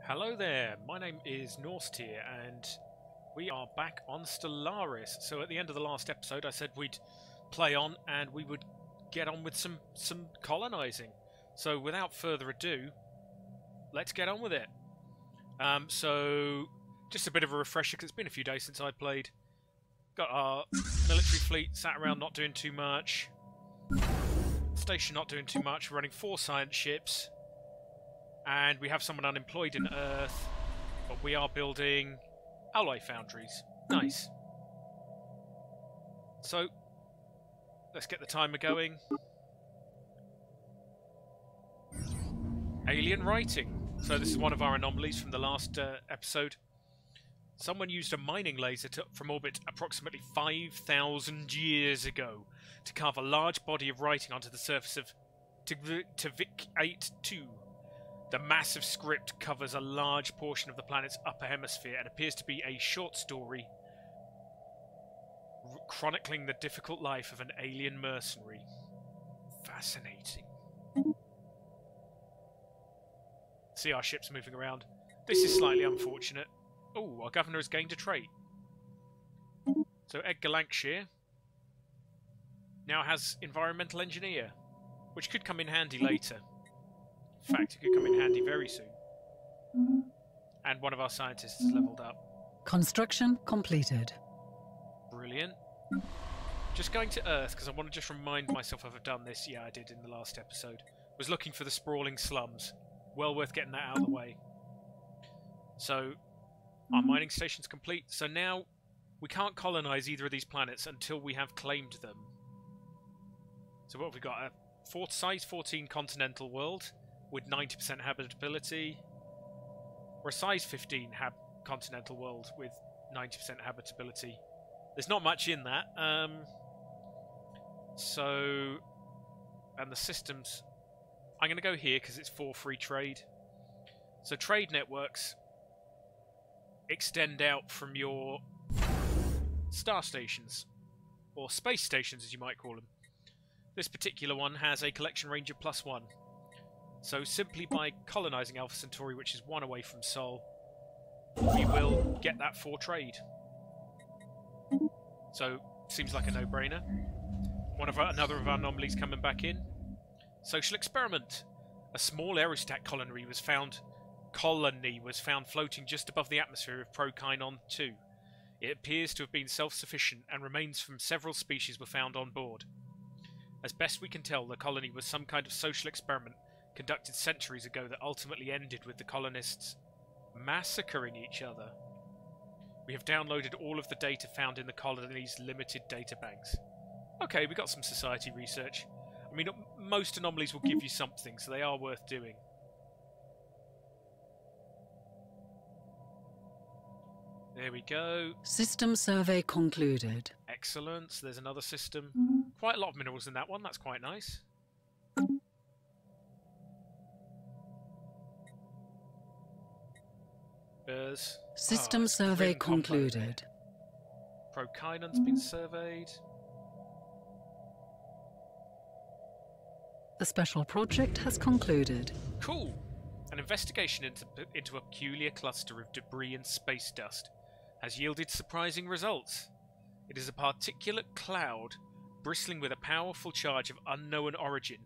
Hello there, my name is Norst here, and we are back on Stellaris. So at the end of the last episode I said we'd play on and we would get on with some colonising. So without further ado, let's get on with it. So just a bit of a refresher, because it's been a few days since I played. Got our military fleet sat around not doing too much. Station not doing too much, running 4 science ships. And we have someone unemployed in Earth, but we are building alloy foundries. Nice. So, let's get the timer going. Alien writing. So this is one of our anomalies from the last episode. Someone used a mining laser from orbit approximately 5,000 years ago to carve a large body of writing onto the surface of Tvik 8-2. The massive script covers a large portion of the planet's upper hemisphere and appears to be a short story chronicling the difficult life of an alien mercenary. Fascinating. See our ships moving around. This is slightly unfortunate. Oh, our governor has gained a trait. So Edgar Lancashire now has environmental engineer, which could come in handy later. In fact, it could come in handy very soon. And one of our scientists has leveled up. Construction completed. Brilliant. Just going to Earth, because I want to just remind myself if I've done this. Yeah, I did in the last episode. Was looking for the sprawling slums. Well worth getting that out of the way. So, our mining station's complete. So now, we can't colonise either of these planets until we have claimed them. So what have we got? A size 14 continental world with 90% habitability, or a size 15 continental world with 90% habitability. There's not much in that. And the systems, I'm going to go here because it's for free trade. So trade networks extend out from your star stations, or space stations as you might call them. This particular one has a collection range of +1. So simply by colonising Alpha Centauri, which is 1 away from Sol, we will get that for trade. So, seems like a no-brainer. Another of our anomalies coming back in. Social experiment. A small aerostat colony was found floating just above the atmosphere of Procyon 2. It appears to have been self-sufficient, and remains from several species were found on board. As best we can tell, the colony was some kind of social experiment conducted centuries ago that ultimately ended with the colonists massacring each other. We have downloaded all of the data found in the colony's limited databanks. Okay, we got some society research. I mean, most anomalies will give you something, so they are worth doing. There we go. System survey concluded. Excellent. So there's another system. Quite a lot of minerals in that one. That's quite nice. System survey concluded. Prokinon's been surveyed. The special project has concluded. Cool. An investigation into a peculiar cluster of debris and space dust has yielded surprising results. It is a particulate cloud bristling with a powerful charge of unknown origin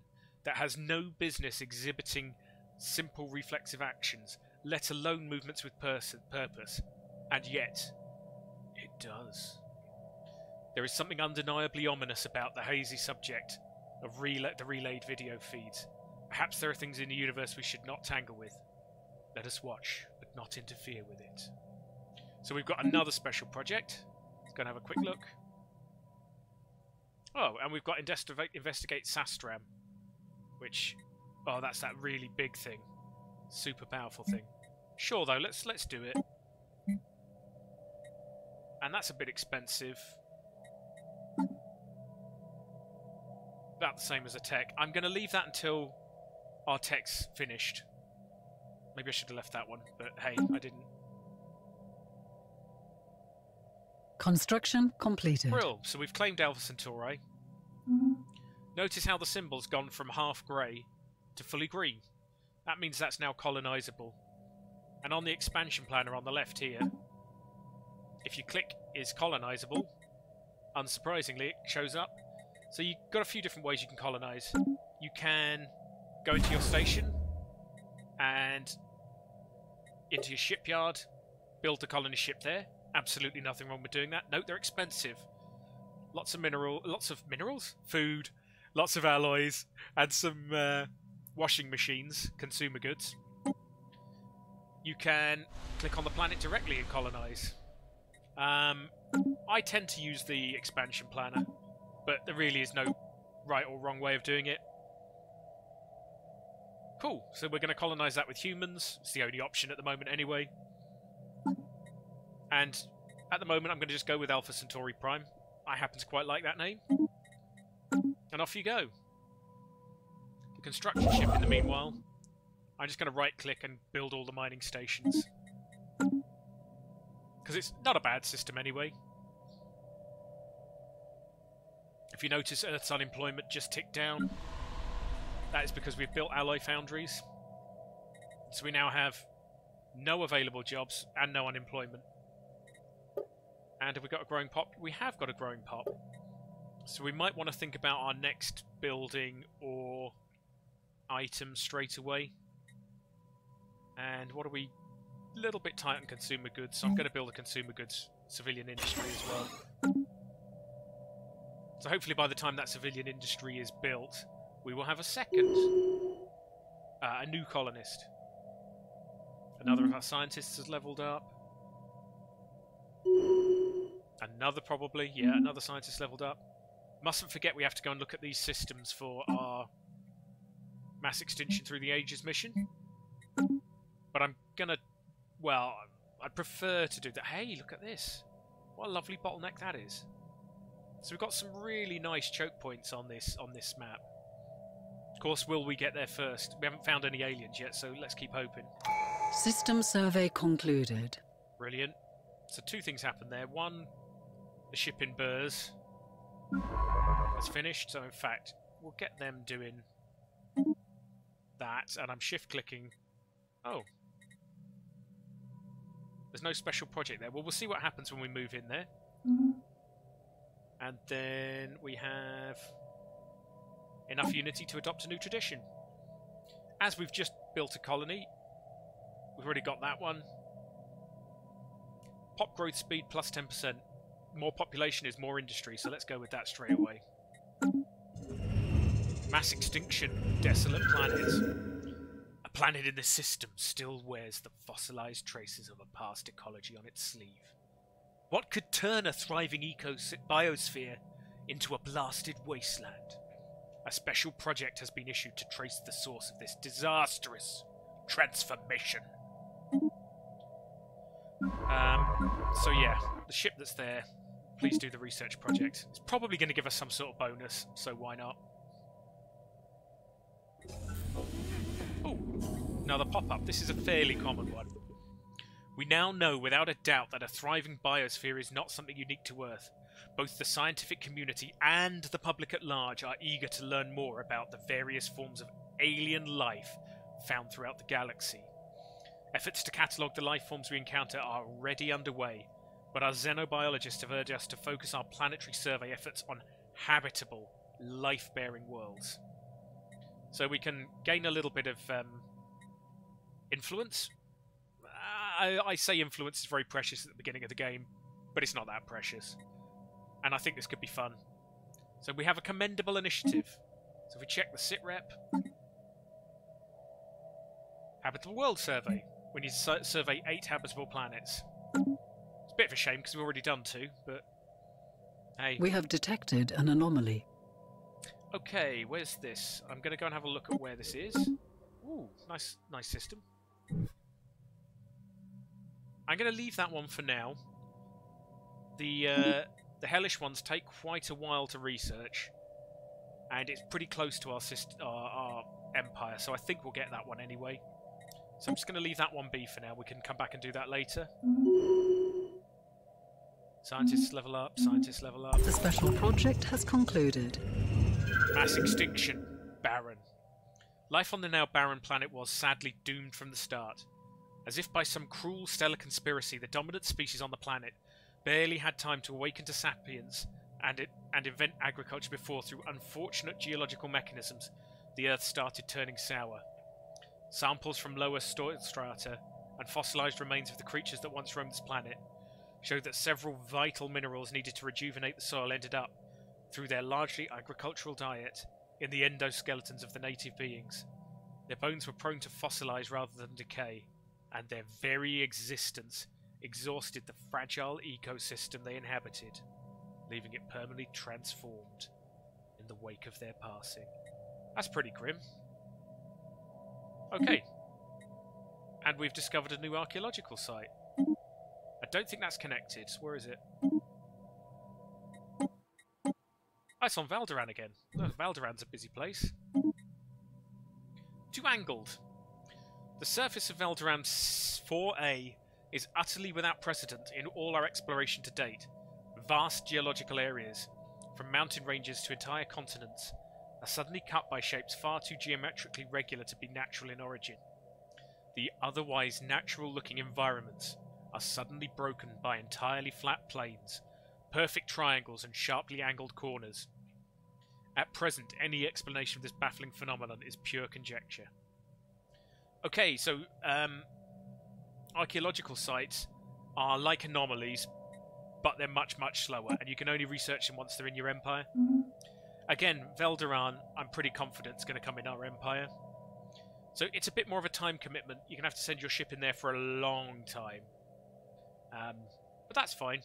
that has no business exhibiting simple reflexive actions, let alone movements with purpose. And yet, it does. There is something undeniably ominous about the hazy subject of the relayed video feeds. Perhaps there are things in the universe we should not tangle with. Let us watch, but not interfere with it. So we've got another special project. Let's go and have a quick look. Oh, and we've got Investigate Sastram, which... oh, that's that really big thing. Super powerful thing. Sure, though, let's do it. And that's a bit expensive. About the same as a tech. I'm going to leave that until our tech's finished. Maybe I should have left that one, but hey, I didn't. Construction completed. Brill. So we've claimed Alpha Centauri. Notice how the symbol's gone from half grey to fully green. That means that's now colonisable. And on the expansion planner on the left here, if you click is colonizable, unsurprisingly it shows up. So you've got a few different ways you can colonize. You can go into your station and into your shipyard, build a colony ship there. Absolutely nothing wrong with doing that. Note they're expensive. Lots of minerals, food, lots of alloys, and some washing machines, consumer goods. You can click on the planet directly and colonize. I tend to use the expansion planner, but there really is no right or wrong way of doing it. Cool, so we're going to colonize that with humans. It's the only option at the moment anyway. And at the moment I'm going to just go with Alpha Centauri Prime. I happen to quite like that name. And off you go. The construction ship in the meanwhile, I'm just going to right click and build all the mining stations. Because it's not a bad system anyway. If you notice Earth's unemployment just ticked down, that is because we've built alloy foundries. So we now have no available jobs and no unemployment. And have we got a growing pop? We have got a growing pop. So we might want to think about our next building or item straight away. And what are we? A little bit tight on consumer goods, so I'm going to build a consumer goods civilian industry as well. So hopefully by the time that civilian industry is built, we will have a second, a new colonist. Another of our scientists has leveled up. Another probably, yeah, another scientist leveled up. Mustn't forget we have to go and look at these systems for our mass extinction through the ages mission. But I'm gonna, well, I'd prefer to do that. Hey, look at this. What a lovely bottleneck that is. So we've got some really nice choke points on this map. Of course, will we get there first? We haven't found any aliens yet, so let's keep hoping. System survey concluded. Brilliant. So two things happened there. One, the ship in Burrs has finished, so in fact, we'll get them doing that, and I'm shift-clicking. Oh. There's no special project there. Well, we'll see what happens when we move in there. And then we have enough unity to adopt a new tradition. As we've just built a colony, we've already got that one. Pop growth speed plus 10%. More population is more industry, so let's go with that straight away. Mass extinction, desolate planet. A planet in this system still wears the fossilized traces of a past ecology on its sleeve. What could turn a thriving biosphere into a blasted wasteland? A special project has been issued to trace the source of this disastrous transformation. So yeah, the ship that's there, please do the research project. It's probably going to give us some sort of bonus, so why not? Oh, another pop-up. This is a fairly common one. We now know without a doubt that a thriving biosphere is not something unique to Earth. Both the scientific community and the public at large are eager to learn more about the various forms of alien life found throughout the galaxy. Efforts to catalogue the life forms we encounter are already underway, but our xenobiologists have urged us to focus our planetary survey efforts on habitable, life-bearing worlds. So we can gain a little bit of influence. I say influence is very precious at the beginning of the game, but it's not that precious. And I think this could be fun. So we have a commendable initiative. So if we check the sitrep, Habitable World Survey. We need to survey 8 habitable planets. It's a bit of a shame because we've already done 2, but hey. We have detected an anomaly. Okay, where's this? I'm going to go and have a look at where this is. Ooh, nice system. I'm going to leave that one for now. The hellish ones take quite a while to research, and it's pretty close to our empire, so I think we'll get that one anyway. So I'm just going to leave that one be for now. We can come back and do that later. Scientists level up, scientists level up. The special project has concluded. Mass extinction, barren. Life on the now barren planet was sadly doomed from the start. As if by some cruel stellar conspiracy, the dominant species on the planet barely had time to awaken to sapience and invent agriculture before, through unfortunate geological mechanisms, the Earth started turning sour. Samples from lower soil strata and fossilized remains of the creatures that once roamed this planet showed that several vital minerals needed to rejuvenate the soil ended up, through their largely agricultural diet, in the endoskeletons of the native beings. Their bones were prone to fossilize rather than decay, and their very existence exhausted the fragile ecosystem they inhabited, leaving it permanently transformed in the wake of their passing. That's pretty grim. Okay. And we've discovered a new archaeological site. I don't think that's connected. Where is it? Oh, it's on Valderan again. Oh, Valderan's a busy place. Too angled. The surface of Valderan 4A is utterly without precedent in all our exploration to date. Vast geological areas, from mountain ranges to entire continents, are suddenly cut by shapes far too geometrically regular to be natural in origin. The otherwise natural-looking environments are suddenly broken by entirely flat plains, perfect triangles and sharply angled corners. At present, any explanation of this baffling phenomenon is pure conjecture. Okay, so archaeological sites are like anomalies, but they're much, much slower, and you can only research them once they're in your empire. Again, Valderan, I'm pretty confident is going to come in our empire. So it's a bit more of a time commitment. You're going to have to send your ship in there for a long time. But that's fine.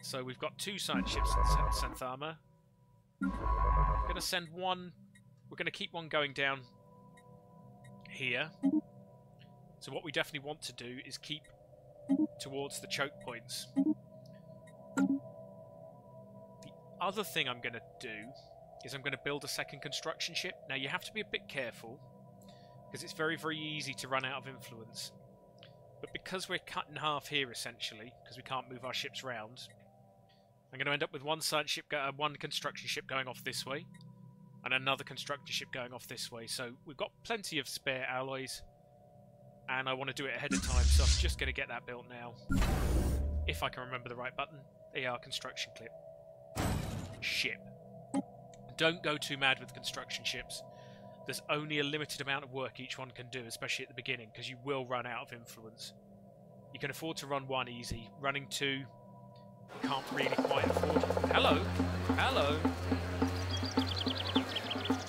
So we've got 2 science ships in Santhama. We're going to send one... We're going to keep one going down here. So what we definitely want to do is keep towards the choke points. The other thing I'm going to do is I'm going to build a second construction ship. Now you have to be a bit careful, because it's very, very easy to run out of influence. But because we're cut in half here, essentially, because we can't move our ships round, I'm going to end up with one construction ship going off this way, and another construction ship going off this way. So we've got plenty of spare alloys, and I want to do it ahead of time, so I'm just going to get that built now. If I can remember the right button. AR construction clip. Ship. Don't go too mad with construction ships. There's only a limited amount of work each one can do, especially at the beginning, because you will run out of influence. You can afford to run 1 easy. Running 2, you can't really quite afford. Hello! Hello!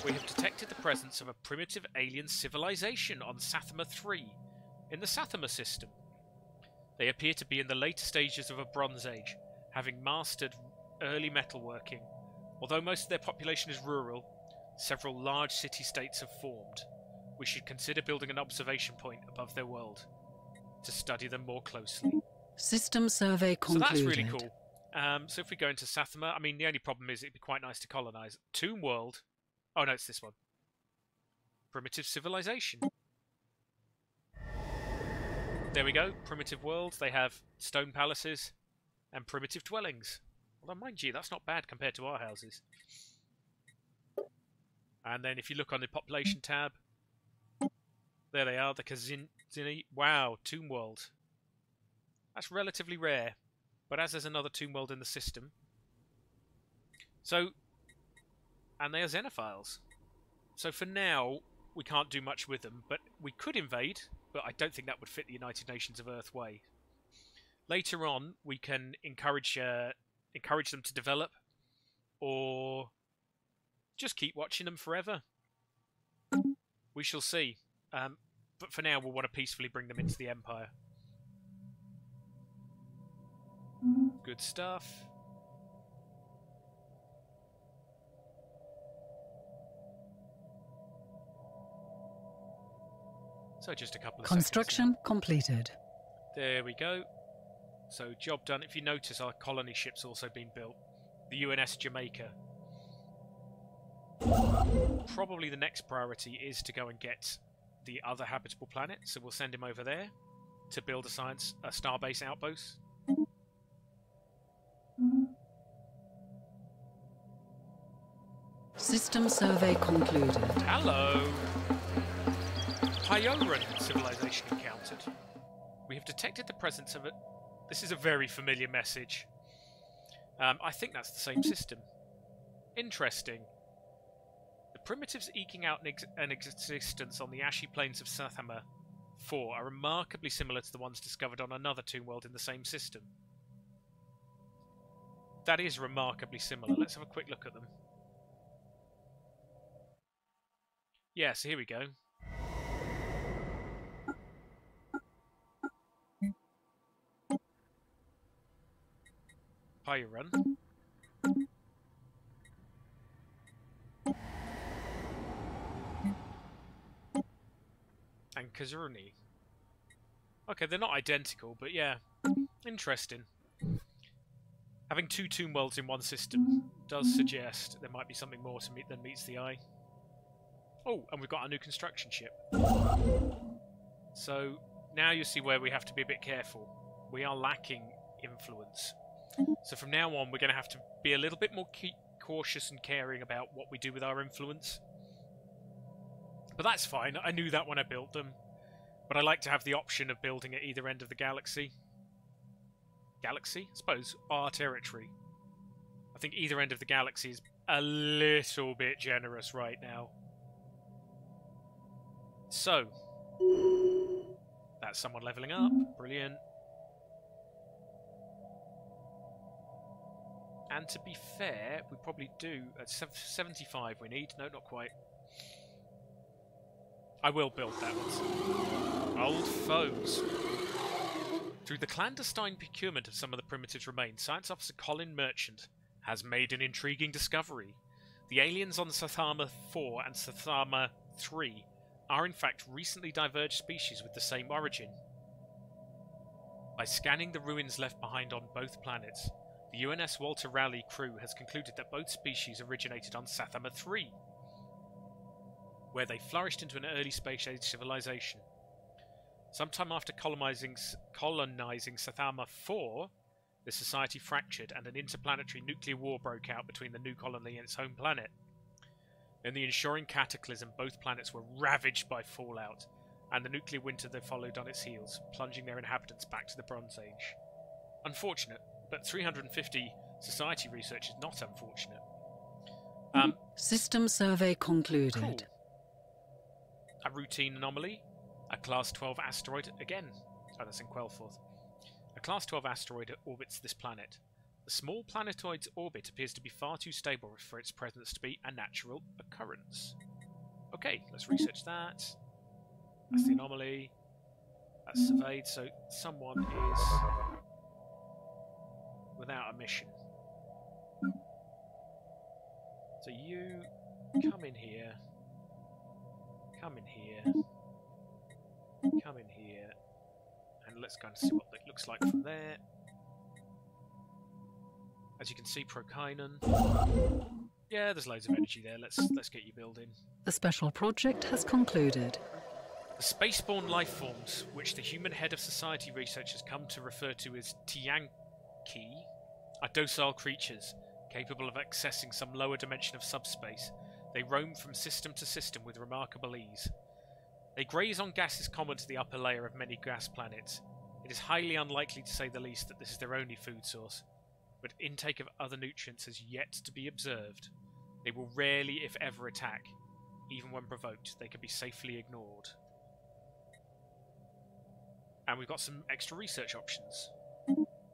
We have detected the presence of a primitive alien civilization on Sathama 3, in the Sathama system. They appear to be in the later stages of a Bronze Age, having mastered early metalworking. Although most of their population is rural, several large city-states have formed. We should consider building an observation point above their world to study them more closely. System survey concluded. So that's really cool. So if we go into Sathama, I mean, the only problem is it'd be quite nice to colonize. Tomb World. Oh no, it's this one. Primitive civilization. There we go. Primitive world. They have stone palaces and primitive dwellings. Although, mind you, that's not bad compared to our houses. And then if you look on the population tab, there they are, the Kazini. Wow, Tomb World. That's relatively rare, but as there's another Tomb World in the system. So, and they are xenophiles. So for now, we can't do much with them, but we could invade, but I don't think that would fit the United Nations of Earth way. Later on, we can encourage them to develop, or just keep watching them forever. We shall see. But for now, we'll want to peacefully bring them into the Empire. Good stuff. So just a couple of Construction completed. There we go. So job done. If you notice, our colony ship's also been built. The UNS Jamaica. Probably the next priority is to go and get the other habitable planet, so we'll send him over there to build a starbase outpost. System survey concluded. Hello! Pyoran civilization encountered. We have detected the presence of it. This is a very familiar message. I think that's the same system. Interesting. The primitives eking out an existence on the ashy plains of Sathama 4 are remarkably similar to the ones discovered on another tomb world in the same system. That is remarkably similar. Let's have a quick look at them. Yeah, so here we go. Pyoran. And Kazurni. Okay, they're not identical, but yeah, interesting. Having two tomb worlds in one system does suggest there might be something more to meet than meets the eye. Oh, and we've got our new construction ship. So now you see where we have to be a bit careful. We are lacking influence. So from now on, we're going to have to be a little bit more cautious and caring about what we do with our influence. But that's fine. I knew that when I built them. But I like to have the option of building at either end of the galaxy. Galaxy? I suppose. Our territory. I think either end of the galaxy is a little bit generous right now. So. That's someone levelling up. Brilliant. And to be fair, we probably do at 75 we need. No, not quite. I will build that one. Old foes. Through the clandestine procurement of some of the primitives' remains, Science Officer Colin Merchant has made an intriguing discovery. The aliens on Sathama 4 and Sathama 3 are in fact recently diverged species with the same origin. By scanning the ruins left behind on both planets, the UNS Walter Raleigh crew has concluded that both species originated on Sathama 3, where they flourished into an early space age civilization. Sometime after colonizing Sathama 4, the society fractured and an interplanetary nuclear war broke out between the new colony and its home planet. In the ensuing cataclysm, both planets were ravaged by fallout, and the nuclear winter that followed on its heels, plunging their inhabitants back to the Bronze Age. Unfortunate, but 350 society research is not unfortunate. System survey concluded. Cool. A routine anomaly. A Class 12 asteroid again. Oh, that's in Quelforth. A Class 12 asteroid orbits this planet. The small planetoid's orbit appears to be far too stable for its presence to be a natural occurrence. Okay, let's research that. That's the anomaly. That's surveyed, so someone is without a mission. So you come in here. Come in here. Come in here. And let's go and see what it looks like from there. As you can see, Prokainen. Yeah, there's loads of energy there. Let's get you building. The special project has concluded. The spaceborne life forms, which the human head of society research has come to refer to as Tianki, are docile creatures, capable of accessing some lower dimension of subspace. They roam from system to system with remarkable ease. They graze on gases common to the upper layer of many gas planets. It is highly unlikely, to say the least, that this is their only food source, but intake of other nutrients has yet to be observed. They will rarely, if ever, attack. Even when provoked, they can be safely ignored. And we've got some extra research options.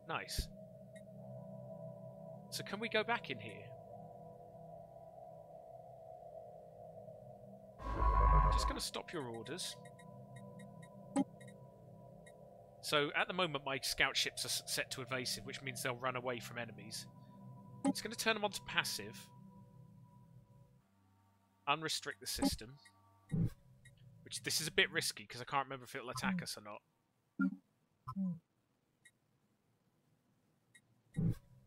Nice. So can we go back in here? Just going to stop your orders. So at the moment my scout ships are set to evasive, which means they'll run away from enemies. It's going to turn them on to passive. Unrestrict the system. Which this is a bit risky because I can't remember if it'll attack us or not.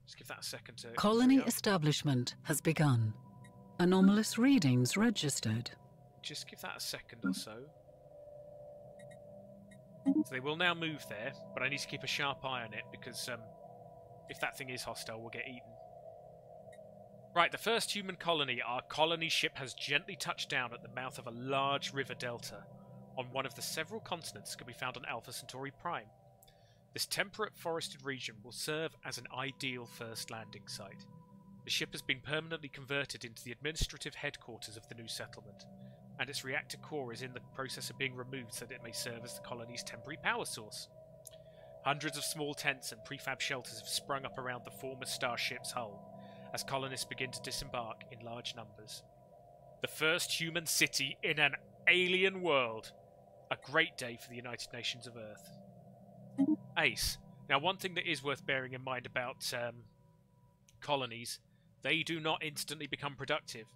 Just give that a second to... Colony establishment has begun. Anomalous readings registered. Just give that a second or so. So they will now move there, but I need to keep a sharp eye on it because if that thing is hostile, we'll get eaten. Right, the first human colony. Our colony ship has gently touched down at the mouth of a large river delta. on one of the several continents can be found on Alpha Centauri Prime. This temperate forested region will serve as an ideal first landing site. The ship has been permanently converted into the administrative headquarters of the new settlement, and its reactor core is in the process of being removed so that it may serve as the colony's temporary power source. Hundreds of small tents and prefab shelters have sprung up around the former starship's hull, as colonists begin to disembark in large numbers. The first human city in an alien world. A great day for the United Nations of Earth. Ace. Now, one thing that is worth bearing in mind about colonies, they do not instantly become productive.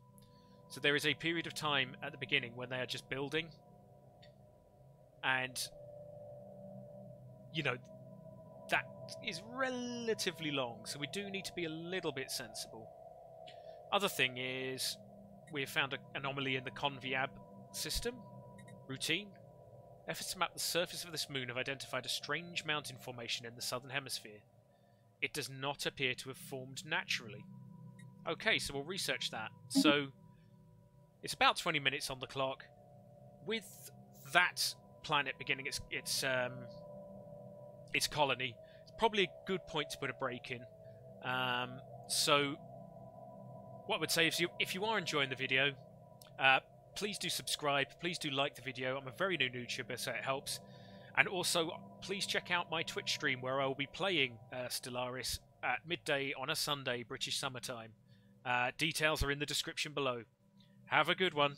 So there is a period of time at the beginning when they are just building, and you know, that is relatively long, so we do need to be a little bit sensible. Other thing is, we have found an anomaly in the Conviab system. Routine. Efforts to map the surface of this moon have identified a strange mountain formation in the southern hemisphere. It does not appear to have formed naturally. Okay, so we'll research that. So, it's about 20 minutes on the clock. With that planet beginning its colony, it's probably a good point to put a break in. So, what I would say is, if you are enjoying the video, please do subscribe, please do like the video. I'm a very new YouTuber, so it helps. And also, please check out my Twitch stream where I will be playing Stellaris at midday on a Sunday, British summertime. Details are in the description below. Have a good one.